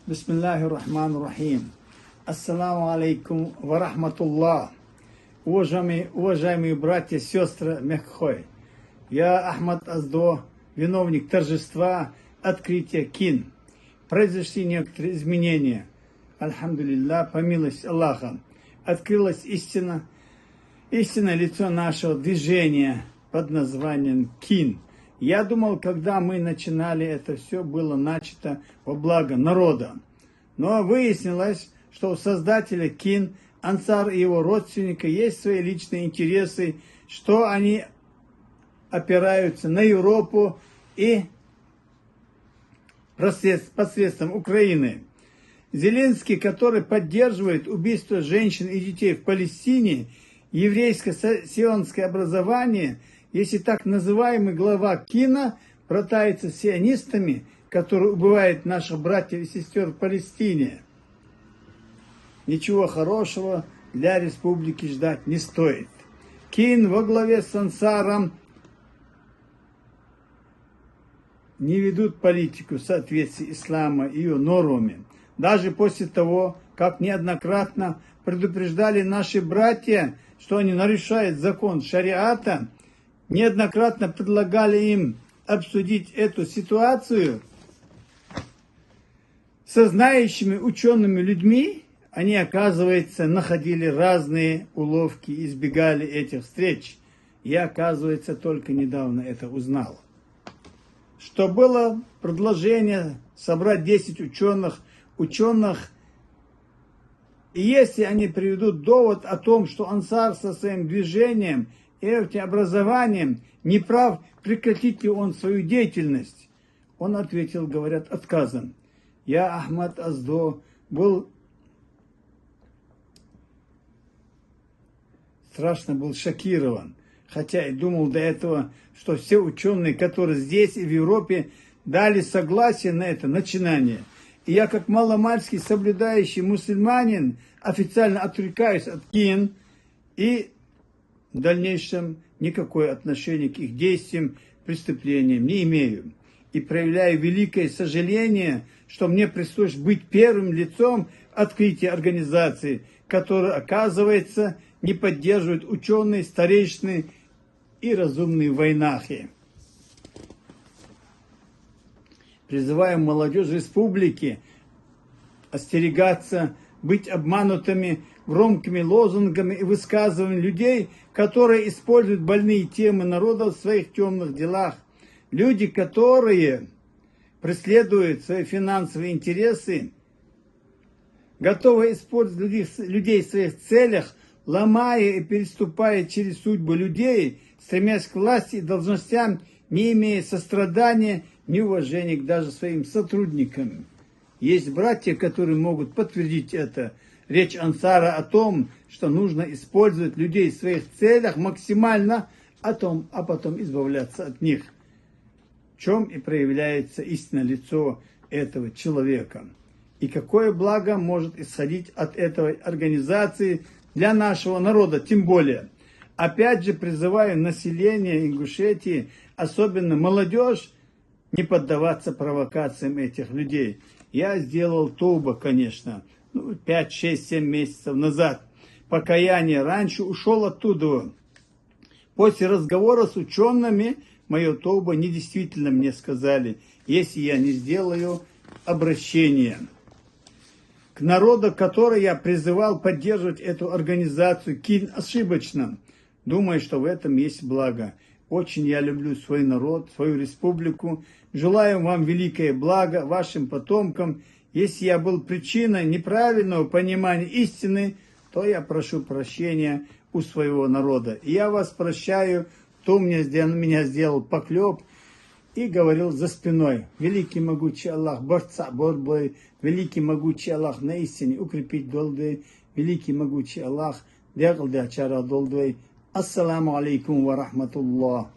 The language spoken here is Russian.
Бисмиллахир-Рахманир-Рахим. Ассаламу алейкум ва рахматуллах. Уважаемые братья, сестры, мягкой. Я Ахмад Аздо, виновник торжества открытия КИН. Произошли некоторые изменения. Альхамдулилля, по милости Аллаха. Открылась истинное лицо нашего движения под названием КИН. Я думал, когда мы начинали, это все было начато во благо народа. Но выяснилось, что у создателя КИН, Ансар и его родственника есть свои личные интересы, что они опираются на Европу и посредством Украины. Зеленский, который поддерживает убийство женщин и детей в Палестине, еврейское сионское образование, если так называемый глава КИНа братается с сионистами, которые убивают наших братьев и сестер в Палестине. Ничего хорошего для республики ждать не стоит. КИН во главе с Ансаром не ведут политику в соответствии ислама и ее нормами. Даже после того, как неоднократно предупреждали наши братья, что они нарушают закон шариата, неоднократно предлагали им обсудить эту ситуацию со знающими учеными людьми, они, оказывается, находили разные уловки, избегали этих встреч. Я, оказывается, только недавно это узнал. Что было предложение собрать 10 ученых, и если они приведут довод о том, что Ансар со своим движением и этим образованием не прав, прекратит ли он свою деятельность? Он ответил, говорят, отказом. Я, Ахмад Аздо, был шокирован. Хотя и думал до этого, что все ученые, которые здесь и в Европе, дали согласие на это начинание. И я, как маломальский соблюдающий мусульманин, официально отрекаюсь от КИН и в дальнейшем никакое отношение к их действиям, преступлениям не имею. И проявляю великое сожаление, что мне пришлось быть первым лицом открытия организации, которая, оказывается, не поддерживает ученые, старейшины и разумные войнахи. Призываем молодежь республики остерегаться, быть обманутыми громкими лозунгами и высказываниями людей, которые используют больные темы народа в своих темных делах. Люди, которые преследуют свои финансовые интересы, готовы использовать людей в своих целях, ломая и переступая через судьбы людей, стремясь к власти и должностям, не имея сострадания, ни уважения к даже своим сотрудникам. Есть братья, которые могут подтвердить это. Речь Ансара о том, что нужно использовать людей в своих целях максимально, а потом избавляться от них. В чем и проявляется истинное лицо этого человека. И какое благо может исходить от этой организации для нашего народа, тем более. Опять же призываю население Ингушетии, особенно молодежь, не поддаваться провокациям этих людей. Я сделал тауба, конечно, 5, 6, 7 месяцев назад. Покаяние. Раньше ушел оттуда. После разговора с учеными, мое тауба недействительно мне сказали, если я не сделаю обращение к народу, который я призывал поддерживать эту организацию КИН ошибочно. Думаю, что в этом есть благо. Очень я люблю свой народ, свою республику. Желаю вам великое благо, вашим потомкам. Если я был причиной неправильного понимания истины, то я прошу прощения у своего народа. И я вас прощаю, кто меня сделал поклеп и говорил за спиной: великий могучий Аллах, борца борьбой, великий могучий Аллах на истине укрепить долдой, великий могучий Аллах дягл дячара долдой. Ассаламу алейкум ва рахматуллах.